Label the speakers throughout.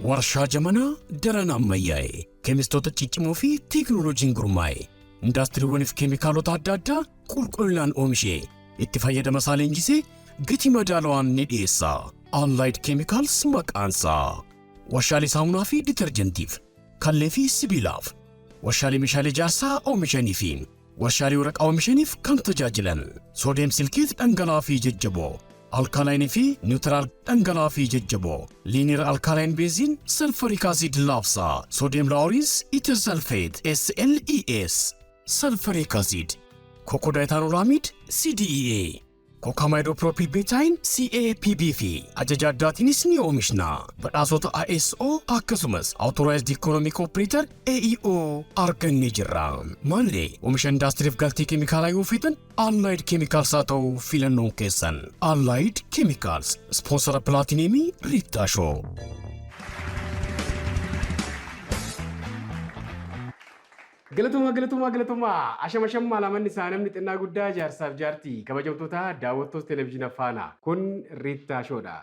Speaker 1: warshaa jamanaa daran ammayyaa'e keemistoota ciccimoo fi teekinooloojiin gurmaa'e indaastiriiwwaniif keemikaalota adda addaa qulqullinaan oomishee itti fayyadama isaa leenjisee gatii madaalawaan ni dhiyeessa. Allied Chemicals maqaansaa warshaalee saamunaa fi ditarjentiif kallee fi sibiilaaf warshaalee meeshaalee ijaarsaa oomishanii fi warshaalee waraqaa oomishaniif kan tajaajilan soodiyem silkeet dhangala'aa fi jajjaboo alkaalaayinii fi niwutiraal dhangala'aa fi jajjaboo liiniir alkaalaayinii beeziin salfariik aasiid laabsaa soodiyem laawuriis itir salfeet SLES salfariik aasiid kokodaayitaanoolaamiid CDEA kokaamaayidoo piroopilbeetaayin CAPB fi ajaja addaatiinis ni oomishna. Badhaasota ISO akkasumas Authorized Economic Operator AEO argannee jirra. Maallee oomisha indaastiriif galtii keemikaalaa yoo feetan Allied Chemicals haa ta'u filannoon keessan. Allied Chemicals sponsora Plaatineemii Riittaa Shoo.
Speaker 2: Galatuma ashamashammaa lamanni isaa namni xinnaa guddaa jaarsaaf jaartii kabajamtoota daawwattoota televezyiina faana kun Riittaa Shoodha.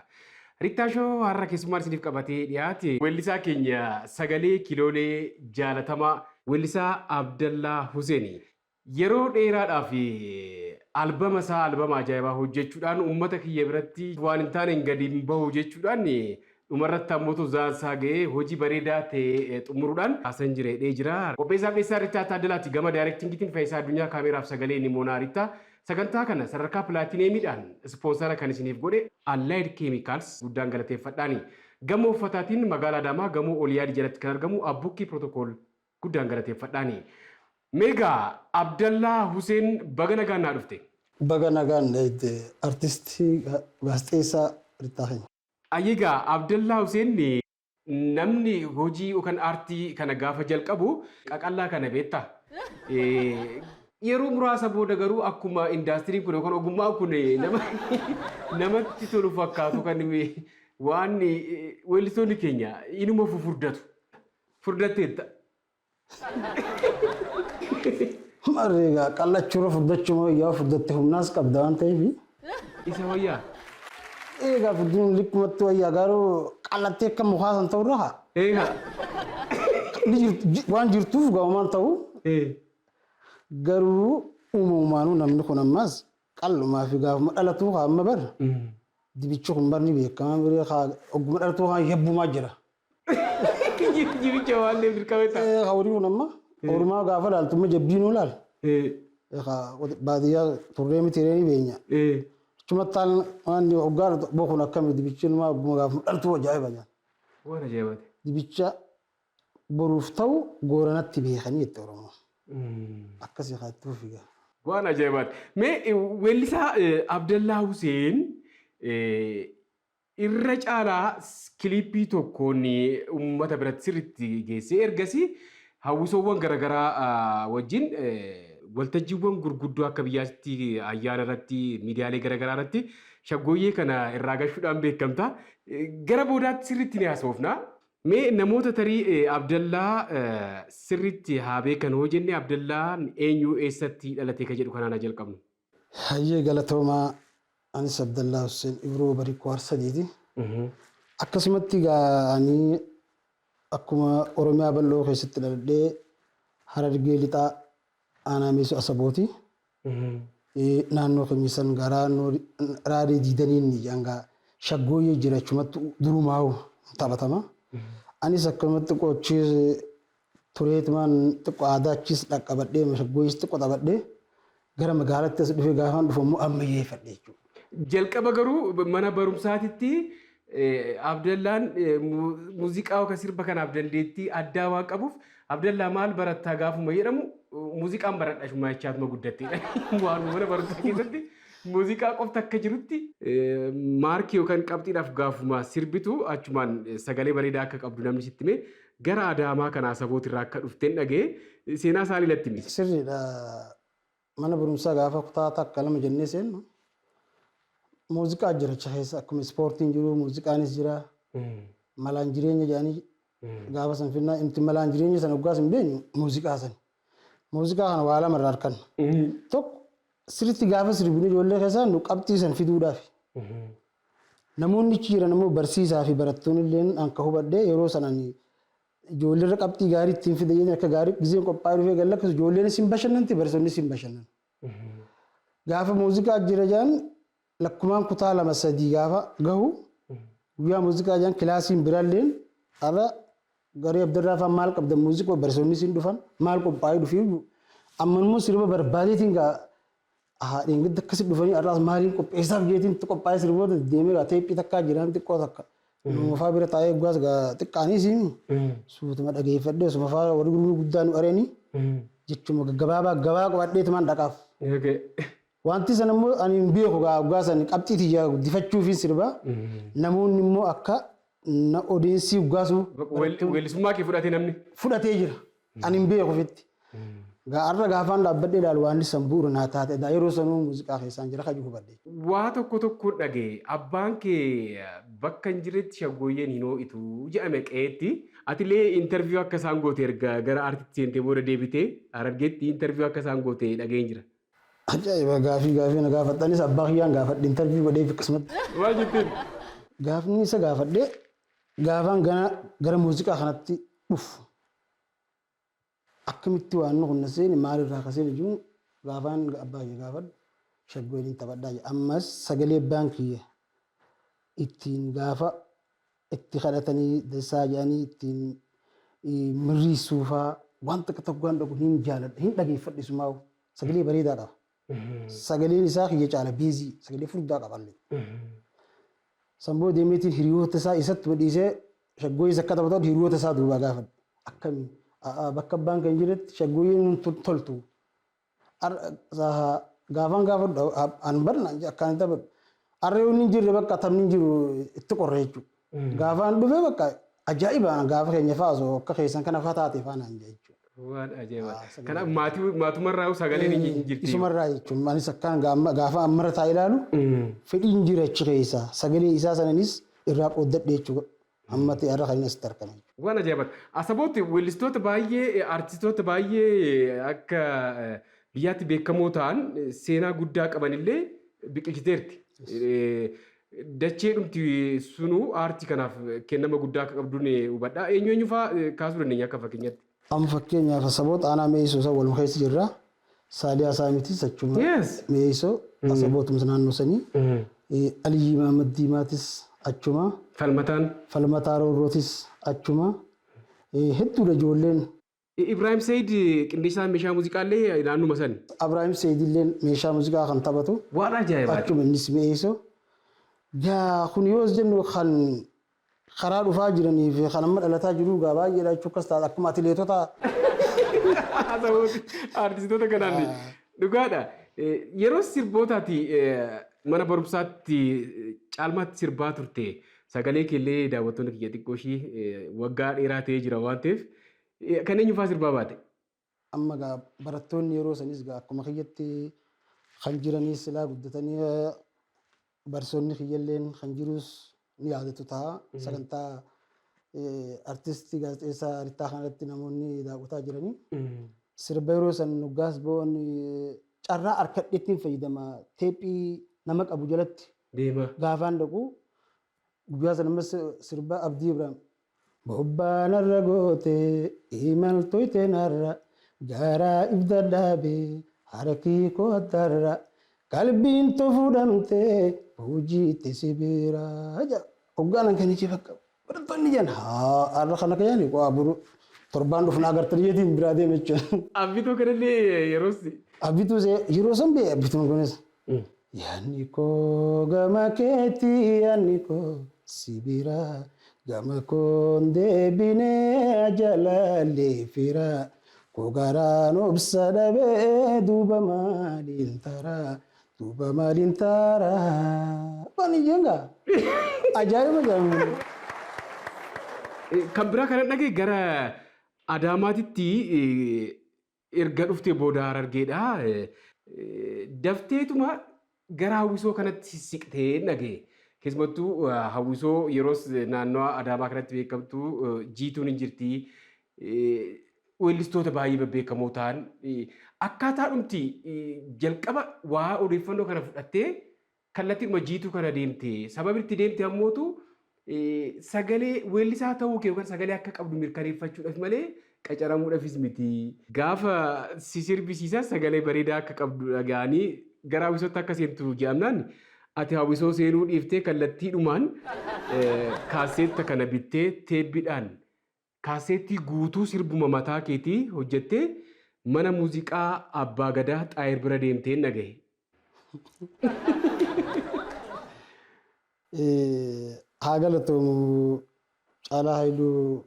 Speaker 2: Riittaa Shoo har'a keessummaan isiniif qabatee dhiyaate weellisaa keenya sagalee kiloolee jaalatamaa weellisaa Abdallaa Huseeni yeroo dheeraadhaaf albama ajaa'ibaa hojjechuudhaan uummata kiyya biratti waan hin taaneen gadi hin bahu jechuudhaan dhumarratti ammoo zaansaa ga'ee hojii bareedaa ta'e xumuruudhaan haasan jireedhee jira. Qopheessaa Beessaa Riittaa Taaddalaati gama daayirektingiitiin Faayisaa Addunyaa Kaameeraaf sagalee ni moonaa Riittaa. Sagantaa kana sadarkaa Pilaatineemiidhaan ispoonsara kan isiniif godhe Allied Chemicals guddaan galateeffadhaani. Gamoo uffataatiin magaalaa Adaamaa gamoo Oliyaadii jalatti kan argamu Abbukkii Pirootokool guddaan galateeffadhaani. Meegaa Abdallaa Huseen baga nagaan naa dhufte.
Speaker 3: Baga nagaan artistii gaazexeessaa Riittaa keenya.
Speaker 2: Ayyigaa Abdallaa Huseen namni hojii yookaan aartii kana gaafa jalqabu qaqallaa kana beektaa? Yeroo muraasa booda garuu akkuma indaastiriin kun yookaan ogummaa kun namatti tolu fakkaatu kan waan weellistoonni keenya inuma furdatu. Furdatteetta.
Speaker 3: Mareegaa qallachuura furdachuu moo yaa furdatte humnaas qabda waan ta'eef.
Speaker 2: Isa wayyaa.
Speaker 3: Egaa furduun likkumatti wayyaa garuu qallattee akka mukaasan ta'uu dhaha.
Speaker 2: Egaa.
Speaker 3: Waan jirtuuf ga'umaan ta'u. Garuu uumamumaanuu namni kun ammas qallumaa fi gaafuma dhalatuu haa amma bara. Dibichi kun barni beekamaa biree haa ogguma dhalatuu haa yabbumaa jira.
Speaker 2: Dibicha waan deemtu qabeetta.
Speaker 3: Hawrii kun amma horumaa gaafa laaltumma jabbiinuu laal. Baadiyyaa turree miti reeni beenya. Cuma tal waan hoggaan bokuun akkami dibichi nama gaafuma dhalatuu ajaa'iba jaan.
Speaker 2: Waan ajaa'ibate.
Speaker 3: Dibicha boruuf ta'u gooranatti beekanii itti Oromoo. Akkasii haa itti fufigaa.
Speaker 2: Waan ajaa'ibaati. Mee weellisaa Abdallaa Huseen irra caalaa kiliippii tokkoon uummata biratti sirriitti geessee ergasii hawwisoowwan garaagaraa wajjin waltajjiiwwan gurguddoo akka biyyaatti ayyaana irratti miidiyaalee garaagaraa irratti shaggooyyee kana irraa gashuudhaan beekamta. Gara boodaatti sirriitti ni haasofna. Mee namoota tarii Abdallaa sirriitti haa beekan hoo jenne Abdallaan eenyu eessatti dhalatee ka jedhu kanaan jalqabnu.
Speaker 3: Hayyee galatoomaa anis Abdallaa Hussein Ibroo Barikoo Harsadiiti. Akkasumatti gaanii akkuma Oromiyaa bal'oo keessatti dhaladhee Harargee lixaa aanaa meesoo Asabooti. Naannoo kamisan garaa raadii diidaniin janga shaggooyyee jira achumatti durumaa'u taphatama. Anis akkanumatti qochis tureetumaan xiqqoo aadaachis dhaqqabadhee shaggooyyis xiqqoo taphadhee gara magaalaatti as dhufee gaafaan dhufamu ammayyeeffadhe jechuudha.
Speaker 2: Jalqaba garuu mana barumsaatitti Abdallaan muuziqaa yookaan sirba kanaaf dandeettii addaa waan qabuuf Abdallaa maal barattaa gaafuma jedhamu muuziqaan baradha shummaa jechaatuma guddatteedha. Waan mana barumsaa keessatti muuziqaa qofti akka jirutti maarkii yookaan qabxiidhaaf gaafuma sirbitu achumaan sagalee bareedaa akka qabdu namni sitti mee gara Adaamaa kanaa Asaboot irraa akka dhufteen dhagee seenaa isaa ilatti himi.
Speaker 3: Sirriidha. Mana barumsaa gaafa kutaa takka lama jennee seennu muuziqaa jira keessa akkuma ispoortiin jiru muuziqaanis jira. Malaan jireenya jedhanii gaafa san finnaa inti malaan jireenya sana waggaas hin beeknu muuziqaa san. Muuziqaa kana waa lama irraa arganna. Tokko sirriitti gaafa sirbinu ijoollee keessaa nu qabxii san fiduudhaaf. namoonni achi jiran immoo barsiisaa fi barattoonni illee akka hubadhee yeroo sanaan ijoollee irra qabxii gaarii ittiin fide jedhanii akka gaarii giseen qophaa'ee dhufee gallakkas ijoolleen isin bashannanti barsiisonni isin bashannan. Gaafa muuziqaa jira jaan lakkumaan kutaa 2-3 gaafa gahu guyyaa muuziqaa jaan kilaasiin biraalleen ala garee Abdirraa fa'aa maal qabdan muuziqaa barsiisonni isin dhufan maal qophaa'ee dhufee amma immoo sirba barbaadeetiin haadhiin gidda akkasii dhufanii arraas maaliin qopheessaaf jeetiin qophaa'ee sirboota deemee teephii takkaa jiraan xiqqoo takka. Mufaa bira taa'ee gaaas xiqqaanii siimi. Suutuma dhageeffadhee osuma fa'aa warri gurguruu guddaa nu areeni. Jechuun gabaa qabadheetumaan dhaqaaf. Wanti sana immoo ani hin beeku gaasan qabxiitii jaa guddifachuufi sirba. Namoonni immoo akka na odeessii gaasu.
Speaker 2: Weellisummaa kee fudhatee namni?
Speaker 3: Fudhatee jira. Ani hin beeku ofitti. Har'a gaafaan dhaabbadhee ilaalu waan isaan bu'uura naa taate yeroo sanuu muuziqaa keessaan jira kan hubadhe.
Speaker 2: Waa tokko dhagee abbaan kee bakka hin jirretti shaggooyyeen hin hoo'itu jedhame qe'eetti atilee intarviyuu akka isaan goote erga gara aartiitti seentee booda deebitee Harargeetti intarviyuu akka isaan goote dhageen jira.
Speaker 3: Ajaa'iba gaafii na gaafattanis abbaa kiyyaan gaafadhe intarviyuu godhee akkasumatti.
Speaker 2: Waa jettiin?
Speaker 3: Gaafni isa gaafadhee gaafaan gara muuziqaa kanatti dhufu. Akkamitti waan nu kunna seeni maalirraa kasee jechuun gaafaan abbaa kee gaafadhu shaggooyyeen taphadhaa jedha. Ammas sagalee baankii ittiin gaafa itti kadhatanii dassaa jedhanii ittiin mirriisuufaa wanta tokko waan dhagu hin jaaladha hin dhageeffadhu sumaa'u sagalee bareedaa qaba. Sagaleen isaa kiyya caala biizii sagalee furdaa qaballee. Samboo deemeetiin hiriyoota isaa isatti badhiisee shaggooyyee akka taphatu hiriyoota isaa duubaa gaafadhu. Akkamiin? Bakka abbaan kan jiretti shaggooyyeen toltu. Gaafaan gaafadhu an barna akkaan taphadhu. Harreewwan hin jirre bakka taphni hin jiru itti qorre jechuudha. Gaafaan dhufee bakka ajaa'ibaan gaafa keenya fa'aa osoo akka keessan kana fa'aa taate fa'aa naan jechuudha.
Speaker 2: Waan ajaa'iba. Kanaaf maatumarraa sagaleen hin jirti.
Speaker 3: Isumarraa jechuun anis akkaan gaafa ammara taa'e ilaalu fedhiin jira achi keessa sagalee isaa sananis irraa qooddadhe jechuudha. Ammatti irra kan inni argame.
Speaker 2: Waan ajaa'iba. Asabootti weellistoota baay'ee aartistoota baay'ee akka biyyaatti beekamoo ta'an seenaa guddaa qabanillee biqilchiteerti. Dachee dhumti sunuu aartii kanaaf kennama guddaa akka qabduun hubadhaa. Eenyu fa'aa kaasuu dandeenya akka fakkeenyaatti?
Speaker 3: Amma fakkeenyaaf saboota aanaa meesoo isa walumaa keessa jirra. Saaliyaa Saamitis achuma meesoo asabootumsa naannoo sanii. Aliyyi Mahamad Diimaatis achuma. Falmataa Roorrootis achuma. Hedduudha ijoolleen.
Speaker 2: Ibrahim Said qindeessaa meeshaa muuziqaallee naannuma sani.
Speaker 3: Ibrahim Said illee meeshaa muuziqaa kan taphatu.
Speaker 2: Waan ajaa'ibaati.
Speaker 3: Achuma innis meesoo. Kun yoo jennu kan karaa dhufaa jiranii fi kan amma dhalataa jiru baay'eedha jechuun akkas ta'a akkuma atileetota.
Speaker 2: Aartistoota kanaan dhugaadha. Yeroo sirbootaati mana barumsaatti caalmaatti sirbaa turte sagalee keellee daawwattoonni kiyya xiqqoo ishii waggaa dheeraa ta'ee jira waan ta'eef kan eenyu fa'aa sirbaa baate?
Speaker 3: Amma barattoonni yeroo sanis akkuma kiyyatti kan jiranis silaa guddatanii barsoonni kiyyalleen kan jirus ni yaadatu ta'a. Sagantaa artistii gaazexeessaa Rittaa kanarratti namoonni daawwataa jiranii. Sirba yeroo san nuggaas bo'oon carraa harkadheettiin fayyadama. Teephii nama qabu jalatti gaafaan dhaqu guyyaa sana ammas sirba Abdii Ibrahim. Bobbaan irra goote imaltoyte narra garaa ibda dhaabe harkii kootarra qalbiin tofuudhamte hojiitti sibiira. Hoggaanan kan ichi fakka barattoonni jedhan har'a kana kayyaani waa buru torbaan dhufnaa agartanii jetiin biraa deeme jechuudha.
Speaker 2: Abbituu kanallee yeroos.
Speaker 3: Abbituu yeroo san bee abbituun kunis. Yaanni koo gama keetii yaanni koo sibiira gama koon deebinee jalaalee fira koo garaan obsa dhabee duuba maaliin taraa. Duuba maaliin taraa. Waan ijeengaa. Ajaa'iba jedhamu.
Speaker 2: Kan biraa kana dhagee gara Adaamaatitti erga dhuftee booda Harargeedha. Dafteetuma gara hawwisoo kanatti siqtee dhagee. Keessumattuu hawwisoo yeroos naannoo Adaamaa kanatti beekamtu jiituun hin jirti. Weellistoota baay'ee bebbeekamoo ta'an akkaataa dhumti jalqaba waa odeeffannoo kana fudhattee kallattiidhuma jiituu kana deemte sababa itti deemte ammootu sagalee weellisaa ta'uu kee yookaan sagalee akka qabdu mirkaneeffachuudhaaf malee qacaramuudhaafis miti. Gaafa si sirbisiisan sagalee bareedaa akka qabdu dhaga'anii gara hawwisootti akka seentu jedhamnaan ati hawwisoo seenuu dhiiftee kallattiidhumaan kaaseetta kana bittee teebbiidhaan kaaseettii guutuu sirbuma mataa keetii hojjettee mana muuziqaa Abbaa Gadaa Xaayir bira deemtee dhagaye.
Speaker 3: Haa galatoomuu Caalaa Haayiluu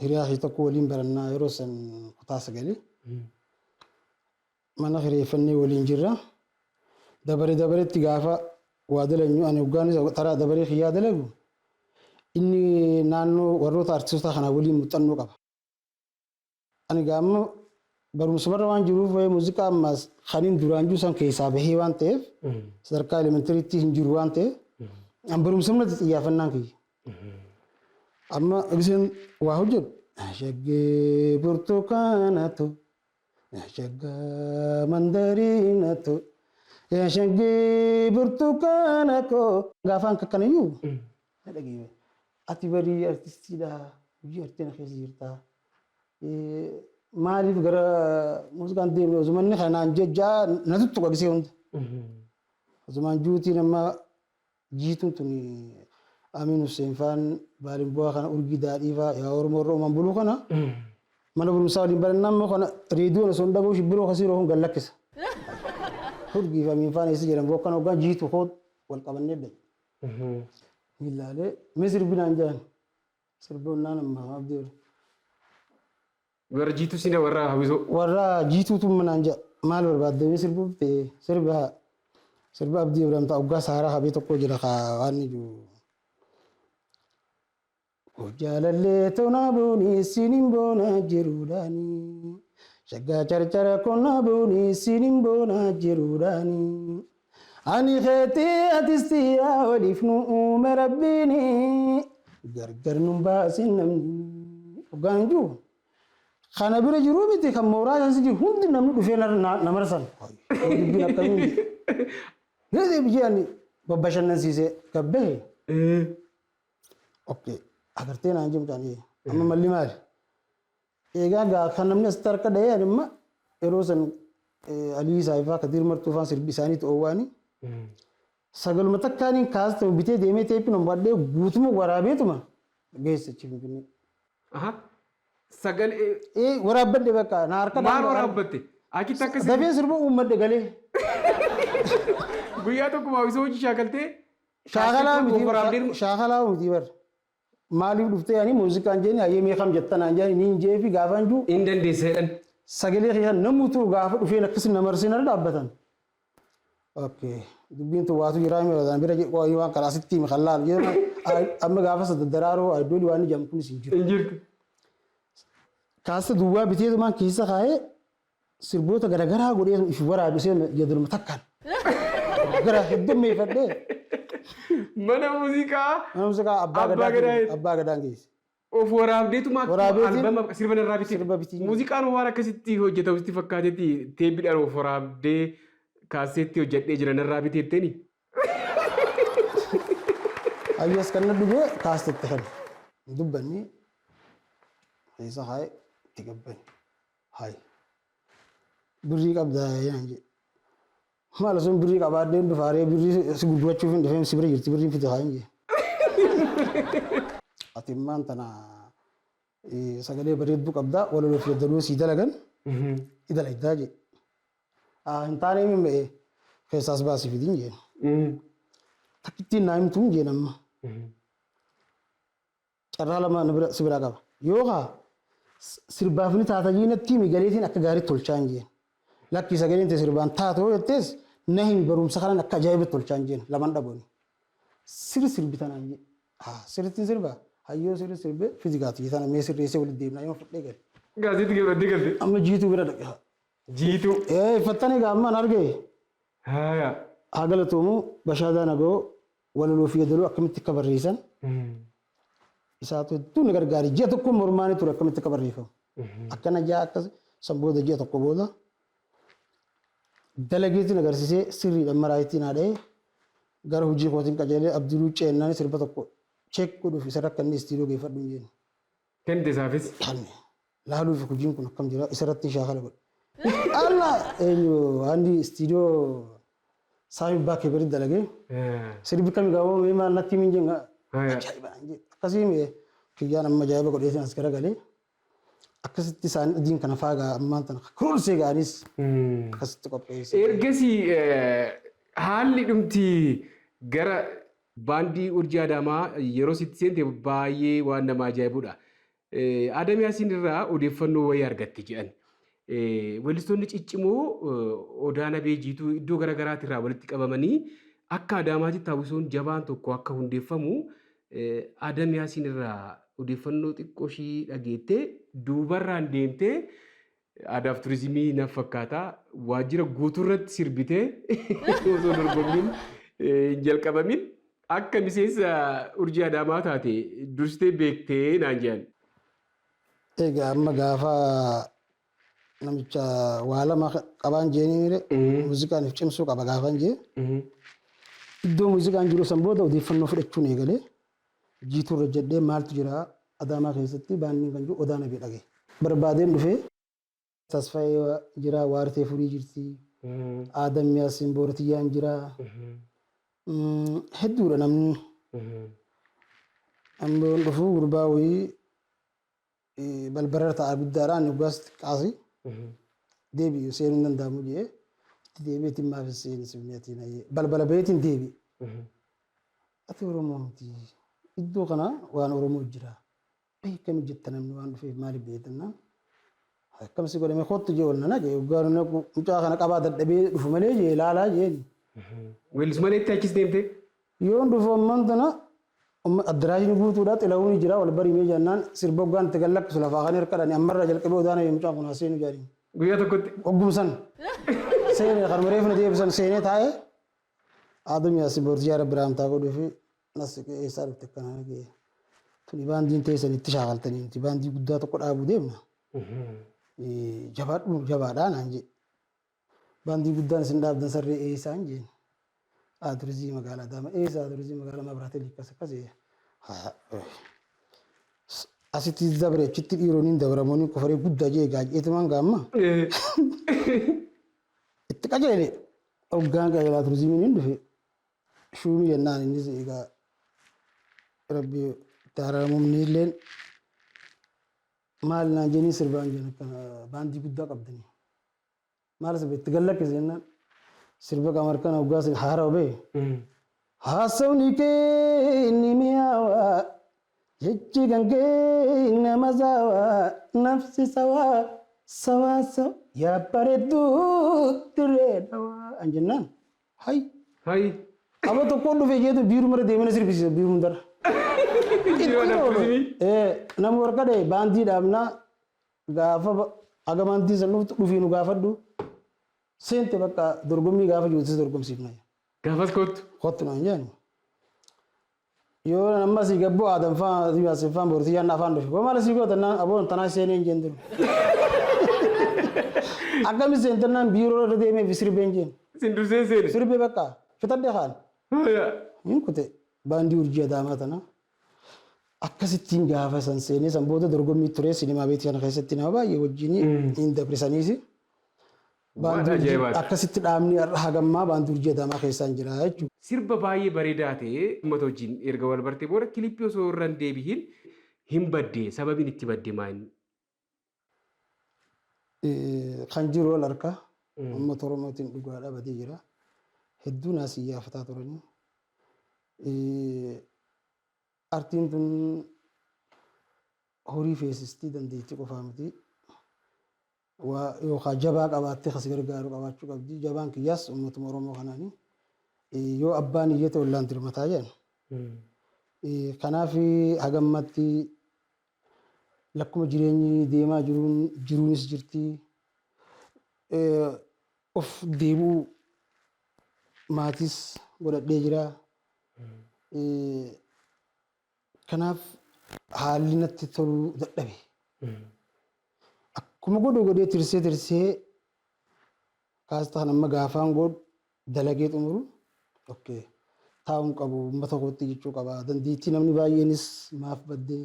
Speaker 3: hiriyaa ishee tokko waliin barannaa yeroo san kutaa sagalee mana hireeffannee waliin jirra. Dabareetti gaafa waa dalanyu ani hoggaanis taraa dabaree xiyyaa dalagu inni naannoo warroota artistoota kanaa waliin muuxannoo qaba. Ani gaamma barumsumarra waan jiruuf muuziqaa ammaas kaniin duraan san keessaa bahee waan ta'eef sadarkaa elementariitti hin jiru waan ta'eef an barumsumatti xiyyaafannaan kiyya. Amma ibseen waa hojjetu shaggee burtukaanato shaggaa mandariinato shaggee burtukaanato gaafaan kakkanayyuu dhagee ati barii artistiidha hojii artiin keessa jirtaa maaliif gara muuziqaan deemne ozumanni kanaan jejjaa na tuttuqa gisee hunda ozumaan juutii nama jiituun tun Amin Hussein faan baalin bu'aa kana urgii daadhii faa yaa Oromoo irra uuman buluu kana mana barumsaa waliin barannaa immoo kana reediyoon osoo hin dhaga'u shibbiroo kasii rohuun gallakkisa. Urgii fi Amin faan eessa jedhamu bokkan hoggaan jiitu koot wal qabannee dhaye. Milaalee mee sirbinaan jedhan sirboonnaan amma abdii hore.
Speaker 2: Warra jiitu sina warra hawwisoo.
Speaker 3: Warra jiituutu manaan jedha maal barbaadde mee sirbuuf ta'e sirba abdii Ibrahim ta'a hoggaa saaraa habee tokko jira kaa waan jiru. Jaalallee toonaa boonii siniin boonaa jiruudhaani. Shaggaa carcara koonaa boonii siniin boonaa jiruudhaani. Ani keetii atistiyaa waliif nu uume rabbiini. Gargar nun baasin namni. Hoggaan jiru. Kana bira jiruu miti kan mooraa jansi jiru hundi namni dhufee nama rasan. Dubbiin akkamiin. Gadi biyyaan babbashannansiisee gabbee. Okay. Agartee naan jedhamtaan amma malli maali? Egaa kan namni asitti harka dhahee amma yeroo san Alii Saayifaa Kadir Martuu faan sirbi isaaniitu oowwaani. Sagaluma takkaaniin kaastame bitee deemee teeppiin ombadhee guutuma waraabeetuma geessa Finfinnee.
Speaker 2: Sagalee.
Speaker 3: Waraabbadde bakka na harka
Speaker 2: maal waraabbatte? Akitti akkasii.
Speaker 3: Dafee sirba uummadde galee.
Speaker 2: Guyyaa tokko hawwisoo hojii shaakaltee.
Speaker 3: Shaakalaa miti bar. Maaliif dhuftee ani muuziqaan jeeni hayyee meeqam jettanaan jeeni niin jee fi gaafaan juu.
Speaker 2: Hin dandeesseedhan.
Speaker 3: Sagalee keessan namuutu gaafa dhufeen akkasii namarsiin irra dhaabbatan. Okay. Dubbiin tu waatu jiraa mi waan bira qo'ii waan karaa sitti mi khallaal jedhama amma gaafa sadaraaroo iddooli waan ijam kunis hin jiru.
Speaker 2: Hin jirtu.
Speaker 3: Kaasa duwwaa biteetumaan keessa kaa'ee sirboota garaagaraa godhee ifi waraabisee jedhama takkaan. Gara heddummeeffadhee.
Speaker 2: Mana muuziqaa
Speaker 3: Abbaa Gadaan geesse.
Speaker 2: Of waraabdeetuma albama sirba irraa bitee. Muuziqaan waan akkasitti hojjetamutti fakkaatetti teebbiidhaan of waraabdee kaaseetti hojjedhee jiran irraa biteetteeni.
Speaker 3: Ayyaas kan na dhugee kaasetti kan dubbanni keessa haa'e itti gabbani. Haa'e birrii qabdaa yaan jedhe. Maal sun birrii qabaadheen dhufaaree birrii si gurgurachuuf hin dhufeen si bira jirti birrii fite haa hin jee. Ati immaan tana sagalee bareedduu qabdaa waloloof yaddaluu sii dalagan idala iddaa jee. Hin taane min ba'ee keessaas baasii fidin jeen. Takkittiin naa himtuun jeen amma. Carraa lama si biraa qaba. Yookaan sirbaaf ni taata jiinatti migaleetiin akka gaariitti tolchaan jeen. Lakki sagaleen ta'e sirbaan taatoo jettees na hin barumsa kanan akka ajaa'ibatti tolchaan jeen lamaan dhabooni. Sirbi tanaan jee. Sirrittiin sirbaa hayyoo sirbe fizigaatu jee tana mee sirreessee walitti deemnaa yoo fudhee gale.
Speaker 2: Gaasiitti gabaddee galte.
Speaker 3: Amma jiituu bira dhaqe.
Speaker 2: Jiituu.
Speaker 3: Iffattanii gaammaan argee.
Speaker 2: Haa.
Speaker 3: Hagalatuumu bashaadaa nagoo walaloo fi yaadaloo akkamitti akka barreessan. Isaatu hedduu na gargaari ji'a tokko mormaanii ture akkamitti akka barreeffamu. Akkana ji'a akkas sanbooda ji'a tokko booda dalageetiin agarsiisee sirriidhaan maraayitiin haadhee gara hojii kootiin qajeelee Abduluu ceennaan sirba tokko cheek godhuuf isa rakkanne istiidiyoo geeffadhu hin jennu.
Speaker 2: Kennite isaafis.
Speaker 3: Kanne laaluuf hojiin kun akkam jira isarratti shaakala godhe. Allah eenyu handi istiidiyoo saami baakee bari dalagee sirbi kami gaawwamee maal natti min jenga ajaa'iba akkasii kiyyaan amma ajaa'iba godheetiin as garagalee akkasitti isaan adiin kana faagaa ammaan tana kuruulsee ga'anis akkasitti qopheesse.
Speaker 2: Ergasii haalli dhumti gara baandii urjii Adaamaa yeroo sitti seente baay'ee waan nama ajaa'ibudha. Adam Yaasiin irraa odeeffannoo wayii argatte jedhan. Weellistoonni ciccimoo Odaana Beejiitu iddoo garaagaraatti irraa walitti qabamanii akka Adaamaatti taawwisoon jabaan tokko akka hundeeffamu Adam Yaasiin irraa odeeffannoo xiqqoo ishii dhageettee duubarraan deemtee aadaaf turizimii naaf fakkaata waajjira guutuurratti sirbitee osoo dorgommiin hin jalqabamin akka miseensa urjii Adaamaa taate dursitee beektee naan jedhan.
Speaker 3: Egaa amma gaafa namicha waa lama qabaan jeeni muuziqaaniif cimsuu qaba gaafan jee iddoo muuziqaan jiru san booda odeeffannoo fudhachuun eegalee jiiturra jedhee maaltu jira Adaamaa keessatti baandiin kan jiru Odaana Bee dhagee barbaadeen dhufee Tasfaayee jira Waartee Furii jirti Adam Yaasiin Booratiyyaan jira hedduudha namni amboon dhufuu gurbaa wayii balbala ta'a guddaadhaan dhugaas xiqqaasi deebi'u seenuu hin danda'amu jee itti deebi'eetiin maaf seenuu simmeetiin balbala beetiin deebi'e. Ati Oromoo miti iddoo kana waan Oromoo jira beekami jetta namni waan dhufeef maaliif beekannaan akkamsi godhame kottu jee walnana jee garuu mucaa kana qabaa dadhabee dhufu malee jee ilaalaa jee.
Speaker 2: Weellisuma itti achis deemte?
Speaker 3: Yoo dhufu amman tana addaraashni guutuudha xila'uun jira wal barimee jennaan sirba hoggaan itti gallakkisu lafaa kan hirkadhani ammarraa jalqabee Odaana Bee mucaan kun haasee nu jaariin.
Speaker 2: Guyyaa tokkotti?
Speaker 3: Oggumsan seenee kan mareef na deebisan seenee taa'ee Adam Yaasiin Booratiyaa Rabbi Raamtaa godhuu fi nas eessaa dhufte akkanaa ga'e. Tuni baandiin teessan itti shaakaltanii nuti baandii guddaa tokko dhaabuu deemna. Jabaadhaa naan jee. Baandii guddaan isin dhaabdan sarree eessaan jeen. Turizimii magaalaa Adaamaa eessa turizimii magaalaa Mabiraatee Likkas akkasii. Asitti dabre achitti dhiironni dabaramoonni kofaree guddaa jee gaajjeetumaan gaamma. Itti qajeele hoggaan qajeelaa turizimiin hin dhufe shuumii jennaan innis egaa rabbi itti araaramuun illeen maal naan jenii sirbaan jenna kana baandii guddaa qabdanii. Maal sirba itti gallakkise jennaan sirba qamar kana hoggaa haara bee. Haasawni kee ni mi'aawaa jechi kan kee nama saawaa nafsi sawaa sawaa sawa yaa bareedduu dirree dhawaa an jennaan hay.
Speaker 2: Hay.
Speaker 3: Aba tokkoon dhufee jeetu biiruu mara deemee sirbisiisa biiruu hundara. Nama warqadee baandii dhaabnaa gaafa aga baandii san dhufii nu gaafadhu seente bakka dorgommii gaafa juutis dorgomsiifna.
Speaker 2: Gaafas kottu?
Speaker 3: Kottu naan jedhani. Yoo nama si gabboo Adam faan Yaasiin faan Booratiyyaan afaan dhufe maal si goota aboon tanaa seenee hin jennu. Akkami seentannaan biiroo irra deemee sirbee hin jennu.
Speaker 2: Sindursee seene?
Speaker 3: Sirbee bakka fitadhee haan. Hin kute baandii urjii Adaamaa tana akkasittiin gaafa san seenee san booda dorgommii ture sinimaa beetii kana keessatti nama baay'ee wajjin hin dabrisaniisi. Akkasitti dhaabni hagammaa baandii urjii Adaamaa keessaan jira jechuudha.
Speaker 2: Sirba baay'ee bareedaa ta'e uummata wajjin erga wal bartee booda kilippii osoo irra hin deebiin hin baddee sababiin itti baddee maali?
Speaker 3: Kan jiru wal harkaa uummata Oromootiin dhugaa dhabatee jira. Hedduu naasii yaafataa turanii. Artiin tun horii feesistii dandeettii qofaa miti. Yookaan jabaa qabaattee as gargaaru qabaachuu qabdi. Jabaan kiyyaas uummatuma Oromoo kanaanii yoo abbaan iyyate ollaan dirmataa jedhan. Kanaaf hagammatti lakkuma jireenyi deemaa jiruunis jirti. Of deebuu maatis godhadhee jira. Kanaaf haalli natti toluu dadhabe. Akkuma godhee tirsee kaastaa nama gaafaan godhu dalagee xumuru. taa'uun qabu uummata kootti jechuu qaba. Dandeettii namni baay'eenis maaf baddee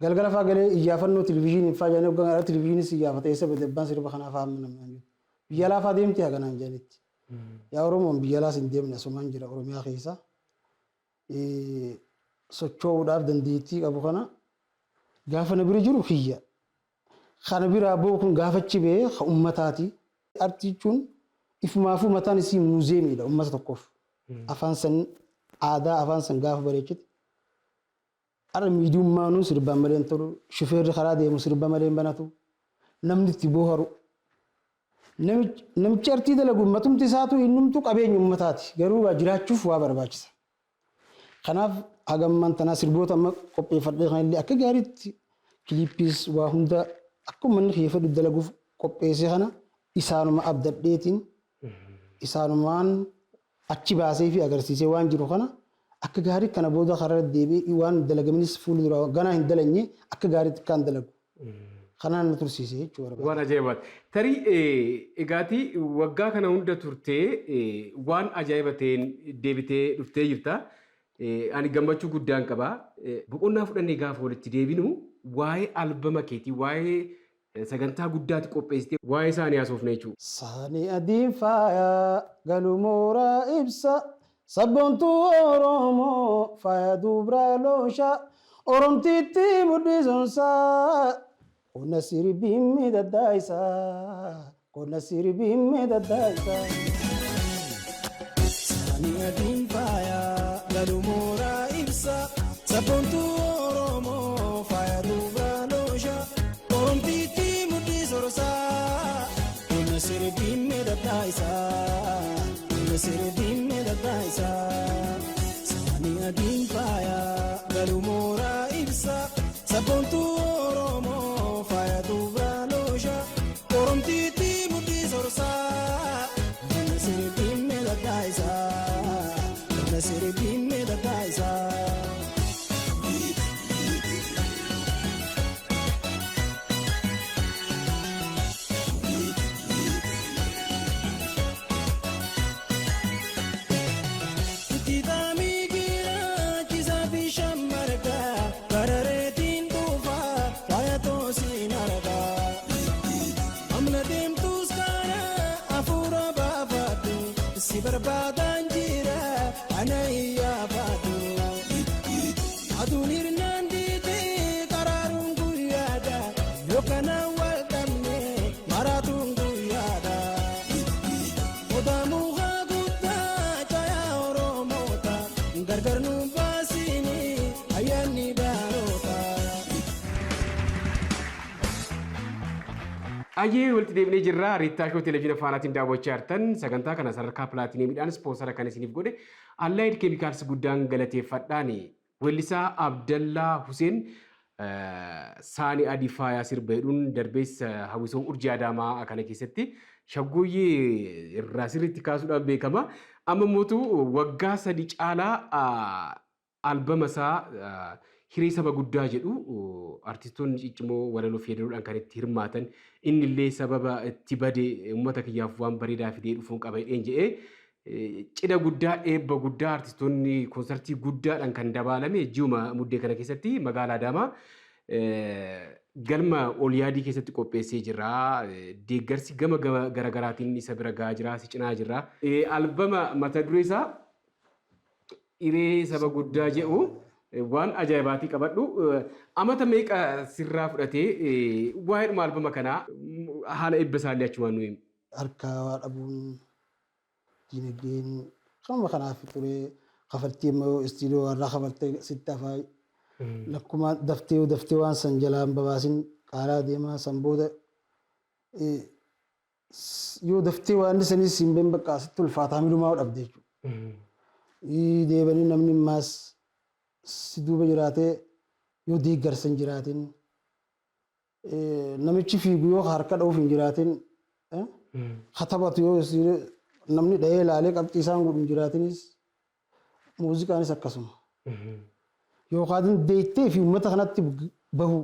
Speaker 3: galgala fa'aa galee iyyaafannoo televizyiiniin fa'aa jedhanii hoggan gara televizyiinis iyyaafatee isa bade abbaan sirba kanaaf haa namni jiru. Biyya laafaa deemtee haganaan jedhanitti. Yaa Oromoon biyya laas hin deemne asumaan jira Oromiyaa keessa. Socho'uudhaaf dandeettii qabu kana gaafa na bira jiru kiyya. Kana biraa boo kun gaafachi bee uummataati. Artii jechuun ifumaafuu mataan isii muuzeemiidha uummata tokkoof. Afaan san aadaa afaan san gaafa bareechite. Ara miidiyummaanuu sirbaan malee hin tolu. Shufeerri karaa deemu sirba malee hin banatu. Namni itti booharu. Namichi artii dalagu matumti isaatu innumtu qabeenya uummataati. Garuu jiraachuuf waa barbaachisa. Kanaaf hagamman tanaa sirboota amma qopheeffadhee kanallee akka gaariitti kiliippiis waa hunda akkuma inni xiyyeeffatu dalaguuf qopheesse kana isaanuma abdadheetiin isaanumaan achi baasee fi agarsiisee waan jiru kana akka gaarii kana booda karaa deebi'ee waan dalagaminis fuuldura ganaa hin dalanyee akka gaariitti kan dalagu. Kanaan na tursiise jechuudha.
Speaker 2: Waan ajaa'ibaati. Tarii egaatii waggaa kana hunda turtee waan ajaa'iba ta'een deebitee dhuftee jirta. Ani gammachuu guddaan qaba. Boqonnaa fudhannee gaafa walitti deebinu waa'ee albama keetii waa'ee sagantaa guddaatti qopheessitee waa'ee isaanii haasofna jechuudha.
Speaker 3: Saanii adiin faayaa galumooraa ibsa sabboontuu Oromoo faayaa dubraa looshaa Oromtiitti muddisuunsaa qonna sirbiin miidhagdaayisaa qonna sirbiin miidhagdaayisaa. Saanii adiin faayaa galumooraa ibsa sabboontuu Oromoo faayaa dubraa looshaa Oromtiitti muddisuunsaa qonna sirbiin miidhagdaayisaa qonna sirbiin miidhagdaayisaa. Saanii adiin faayaa galumooraa ibsa sabboontuu Oromoo faayaa dubraa looshaa Oromtiitti muddisuunsaa qonna sirbiin miidhagdaayisaa qonna sirbiin miidhagdaayisaa. Barbaadan jira ana iyyaafatu aduun hirnaan diitee qaraaruun guyyaadha yookaan wal dhabne maraatuun guyyaadha odaa mukaa guddaa caayaa Oromoota gargar nu baasini ayyaanni baroota.
Speaker 2: Ayyee walitti deebinee jirra. Riittaashoo televezyiina faanaatiin daawwachaa jirtan sagantaa kana sadarkaa pilaatineemiidhaan ispoonsara kan isiniif godhe Allaayid keemikaalsi guddaan galateeffadhaan weellisaa Abdallaa Huseen saanii adii faayaa sirba jedhuun darbeessa hawwisoo urjii adaamaa kana keessatti shaggooyyee irraa sirriitti kaasuudhaan beekama. Amma mootu waggaa 3 caalaa albama isaa hiree saba guddaa jedhu artistoonni ciccimoo walaloo fayyadamuudhaan kan itti hirmaatan inni illee sababa itti bade uummata kiyyaaf waan bareedaa fidee dhufuun qaba jedhee cidha guddaa eebba guddaa artistoonni koonsartii guddaadhaan kan dabalame ji'uma muddee kana keessatti magaalaa Adaamaa galma Oliyaadii keessatti qopheessee jira. Deeggarsi gama garaagaraatiin isa bira gahaa jira, si cinaa jira. Albama mata duree isaa hiree saba guddaa jedhu waan ajaa'ibaatii qabadhu. Amata meeqa sirraa fudhatee waa'ee dhuma albama kanaa haala eebba isaallee achumaan nuyi.
Speaker 3: Harkaa waa dhabuun dinagdeen kanuma kanaaf ture kafaltii immoo istiidiyoo warraa kafaltee sitti hafaa lakkuma daftee waan san jalaan babaasin qaaraa deemaa san booda yoo daftee waan isanis hin beekne bakka asitti ulfaataa miidhumaa dhabde jechuudha. Deebanii namni maas si duuba jiraatee yoo deeggarsan jiraatin namichi fiigu yoo harka dha'uuf hin jiraatin katabatu yoo namni dhahee ilaalee qabxii isaan godhu hin jiraatinis muuziqaanis akkasuma. Yookaan dandeettee fi uummata kanatti bahu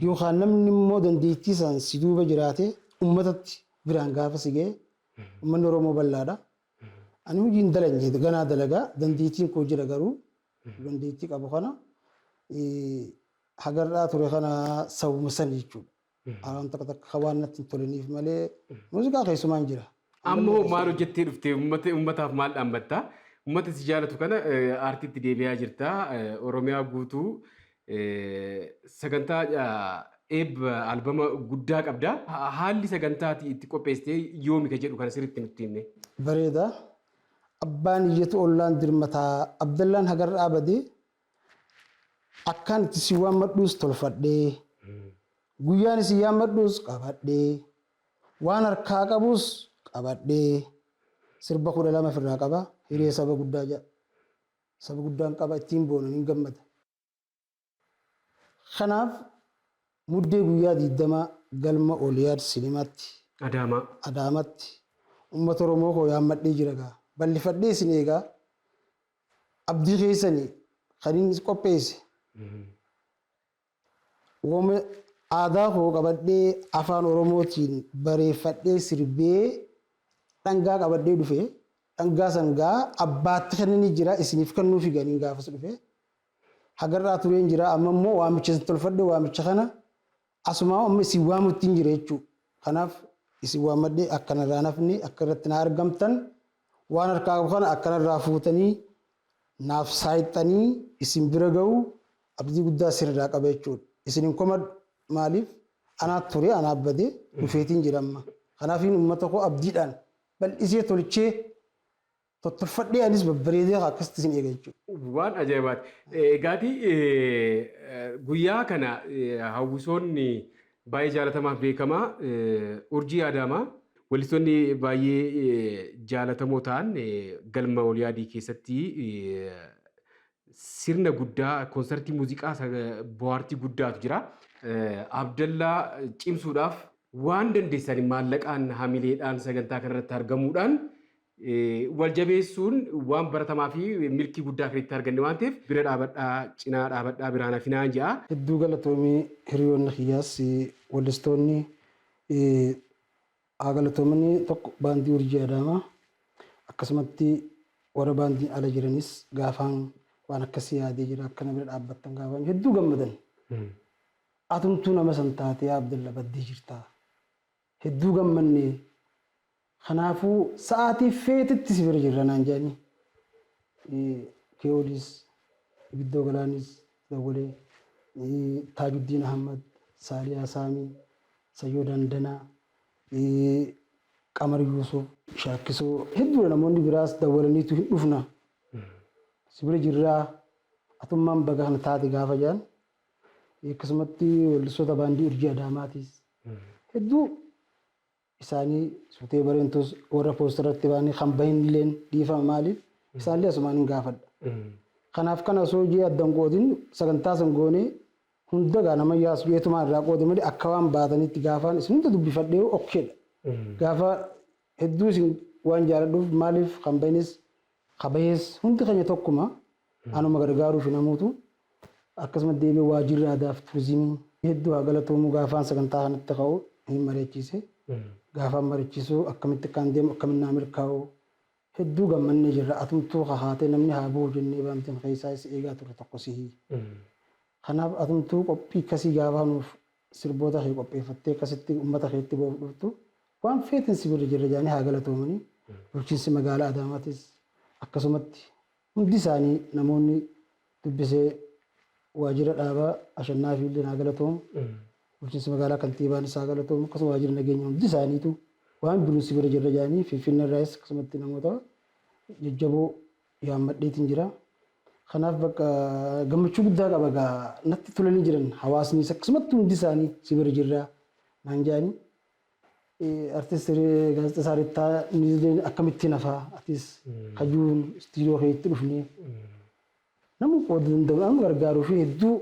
Speaker 3: yookaan namni immoo dandeettii isaan si duuba jiraatee uummatatti biraan gaafa si ga'e uummanni Oromoo bal'aadha. Ani hojiin dalagee ganaa dalagaa dandeettiin koo jira garuu dandeettii qabu kana hagarraa ture kana sabuma san jechuudha. Waan takka takka waan natti hin toliniif malee muuziqaa keessumaan jira.
Speaker 2: Ammoo maal hojjettee dhuftee uummataaf maal dhaammatta? Uummata si jaalatu kana aartiitti deebi'aa jirta. Oromiyaa guutuu sagantaa eebba albama guddaa qabda. Haalli sagantaa itti qopheessitee yoomi ka jedhu kana sirriitti nutti himne.
Speaker 3: Bareeda. Abbaan iyyatu ollaan dirmataa Abdallaan hagarraa badee akkaan itti si waammadhuus tolfadhee guyyaan si yaammadhuus qabadhee waan harkaa qabuus qabadhee sirba 12 ofirraa qaba hiree saba guddaa jedha. Saba guddaan qaba ittiin boonan hin gammada. Kanaaf muddee guyyaa 20 galma Ooliyaad Sinimaatti Adaamaatti uummata Oromoo koo yaammadhee jira gaa. Bal'ifadhee isin eegaa abdii keessanii kan inni qopheesse woome aadaa koo qabadhee afaan Oromootiin bareeffadhee sirbee dhangaa qabadhee dhufee dhangaa sangaa abbaatti kennanii jira isiniif kennuufi ganiin gaafas dhufee hagarraa tureen jira amma immoo waamicha isin tolfadhee waamicha kana asumaa amma isin waamutti hin jira jechuudha. Kanaaf isin waammadhee akkanarraa nafni akka irratti na argamtan waan harkaa kana akkanarraa fuutanii naaf saayixanii isin bira ga'u abdii guddaa sirraa qaba jechuudha. Isin hin komad maaliif anaat ture anaaf badee dhufeetiin jira amma. Kanaafiin uummata koo abdiidhaan bal'isee tolchee tottolfadhee anis babbareedee akkasitti isin eega jechuudha.
Speaker 2: Waan ajaa'ibaati. Egaatii guyyaa kana hawwisoonni baay'ee jaalatamaaf beekamaa urjii Adaamaa Weellistoonni baay'ee jaalatamoo ta'an galma Ooliyaadii keessatti sirna guddaa koonsartii muuziqaa bohaartii guddaatu jira. Abdallaa cimsuudhaaf waan dandeessanii maallaqaan hamileedhaan sagantaa kanarratti argamuudhaan wal jabeessuun waan baratamaa fi milkii guddaa kan itti arganne waan ta'eef bira dhaabadhaa cinaa dhaabadhaa biraan hafinaan jedha.
Speaker 3: Hedduu galatoomii hiriyoonni kiyyaas weellistoonni Agalatomani tokko baandii urjii Adaamaa akkasumatti warra baandii ala jiranis gaafaan waan akkasii yaadee jira akkana bira dhaabbattan gaafaan hedduu gammadan. Atumtuu nama san taatee Abdalla baddee jirta. Hedduu gammanne kanaafuu sa'aatii feetitti si bira jirra naan jedhanii. Keewodis Ibiddoo Galaanis Dawwalee Taajuddiin Ahmad Saaliyaa Saamii Sayyoo Dandanaa Qamar Yuusuf Shaakkisoo hedduudha namoonni biraas dawwalaniitu hin dhufna. Si bira jirraa atummaan baga kana taate gaafa jedhan akkasumatti weellistoota baandii urjii Adaamaatis hedduu isaanii sutee bareentos warra poosteratti baanii kan bahin illeen dhiifama maaliif isaallee asumaan hin gaafadha. Kanaaf kana osoo hojii addan qoodin sagantaa san goonee hundagaa nama yaasu jeetumaan irraa qoode malee akka waan baatanitti gaafaan isin hunda dubbifadhee okkeedha. Gaafa hedduu isin waan jaaladhuuf maaliif kan bahinis qabayees hundi keenya tokkuma anuma gargaaruuf namuutu akkasuma deebi'ee waajjirri aadaa fi turizimii hedduu haa galatoomuu gaafaan sagantaa kanatti ka'u hin mari'achiise. Gaafaan mari'achiisuu akkamitti kan deemu akkamitti naa milkaa'u hedduu gammannee jirra atumtuu haatee namni haa bu'u jennee baamteen keessaa isa eegaa turre tokko sihii. Kanaaf atumtuu qophii akkasii gaafa nuuf sirboota kee qopheeffattee akkasitti uummata keetti ba'uuf dhuftu waan feetin si bira jirra jedhanii haa galatoomanii bulchiinsi magaalaa Adaamaatis akkasumatti hundi isaanii namoonni dubbisee waajjira dhaabaa ashannaa fi illee haa galatoomu bulchiinsi magaalaa kantiibaanis haa galatoomu akkasuma waajjira nageenya hundi isaaniitu waan biruun si bira jirra jedhanii Finfinnee irraas akkasumatti namoota jajjaboo yaammadheetiin jira. Kanaaf bakka gammachuu guddaa qaba gaa natti tolanii jiran hawaasnis akkasumatti hundi isaanii si bira jirraa naan jedhanii. Artistirii gaazexaa Rittaa akkamitti nafaa atis kajuun istiidiyoo keetti dhufnee namni qooda danda'u nama gargaaruu fi hedduu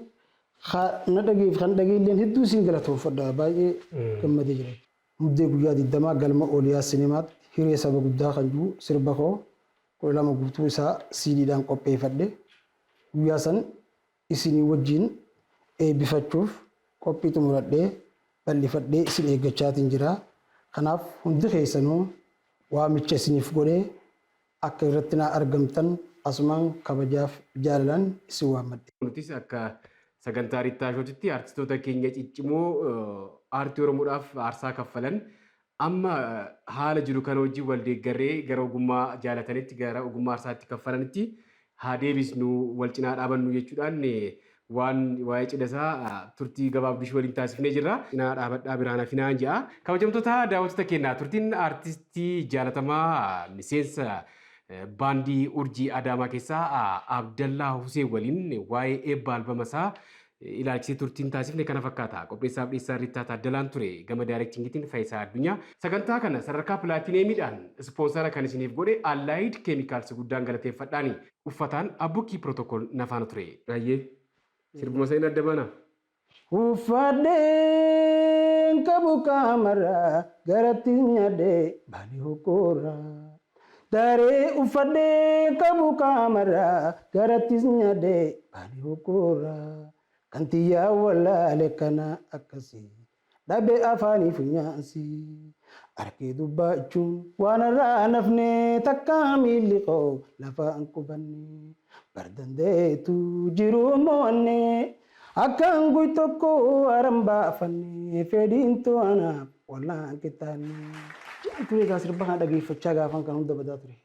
Speaker 3: na dhageef kan dhageelleen hedduu isin galatoomfadha baay'ee gammadee jira. Muddee guyyaa 20 galma Ooliyaa Sinimaatti hiree saba guddaa kan jiru sirba koo 12 guutuu isaa siidiidhaan qopheeffadhe guyyaa san isinii wajjin eebbifachuuf qophii xumuradhee bal'ifadhee isin eeggachaatiin jira. Kanaaf hundi keessanuu waamicha isiniif godhee akka irratti na argamtan asumaan kabajaaf jaalalan isin waammadhe.
Speaker 2: Nutis akka sagantaa Rittaashootitti artistoota keenya ciccimoo aartii Oromoodhaaf aarsaa kaffalan amma haala jiru kana wajjin wal deeggarree gara ogummaa jaalatanitti gara ogummaa aarsaatti kaffalanitti haa deebisnu wal cinaa dhaabannu jechuudhaan waan waa'ee cidhasaa turtii gabaabduu waliin taasifnee jirra. Cinaa dhaabadhaa biraan hafinaan jedha. Kabajamtoota daawwattoota keenyaa turtiin aartistii jaalatamaa miseensa baandii Urjii Adaamaa keessaa Abdallaa Huseen waliin waa'ee eebba albama isaa ilaalchisee turtiin taasifne kana fakkaata. Qopheessaaf dhiyeessaa Rittaa Taaddalaan ture gama daayirektingiitiin Faayisaa Addunyaa. Sagantaa kana sadarkaa pilaatineemiidhaan ispoonsara kan isiniif godhe Allied Chemicals guddaan galateeffadhaani. Uffataan Abbukii Protocol nafaana ture. Baay'ee sirbuma isaa hin adda baana.
Speaker 3: Uffadheen qabu kaamarraa garatti nyaadhee baali hokoorraa. Daree uffadheen qabu kaamarraa garatti nyaadhee baali hokoorraa. Kantiyyaa walaale kana akkasii dhabee afaanii funyaasii arkee dubbachuun waan irraa nafnee takka miilli koo lafaan qubanne bardandeetu jiru mo'annee akkaan guy tokko aran baafannee fedhiin to'anaaf wallaan qixxaanne. Ture egaa sirba kana dhageeffachaa gaafan kan hunda badaa ture.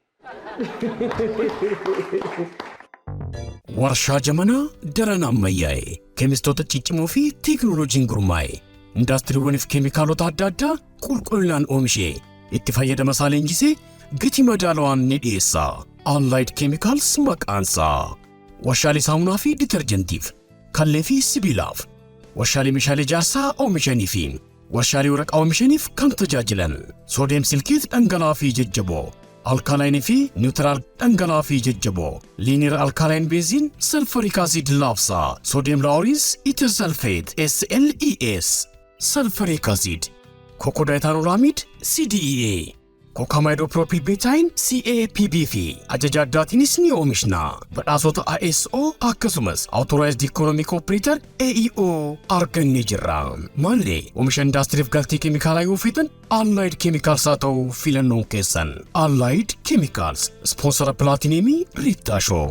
Speaker 1: Warshaa jamanaa daran ammayyaa'e keemistoota ciccimoo fi teekinooloojiin gurmaa'e indaastiriiwwaniif keemikaalota adda addaa qulqullinaan oomishee itti fayyadama isaa leenjisee gatii madaalawaan ni dhiyeessa. Allied Chemicals maqaansaa warshaalee saamunaa fi ditarjentiif kallee fi sibiilaaf warshaalee meeshaalee ijaarsaa oomishanii fi warshaalee waraqaa oomishaniif kan tajaajilan soodiyem silkeet dhangala'aa fi jajjaboo alkaalaayinii fi niwutiraal dhangala'aa fi jajjaboo liiniir alkaalaayinii beeziin salfariik aasiid laafsaa soodiyem laawuriins itersalfeet SLES salfariik aasiid kokodaayitaanolaamiid CDEA kokaamaayidoopiroopilbeetaayin CAPB fi ajaja addaatiinis ni oomishna. Badhaasota ISO akkasumas Authorized Economic Operator AEO argannee jirra. Maallee oomisha indaastiriif galtii keemikaalaa yoo feetan Allied Chemicals haa ta'u filannoon keessan. Allied Chemicals, sponsora pilaatineemii Rittaa Shoo.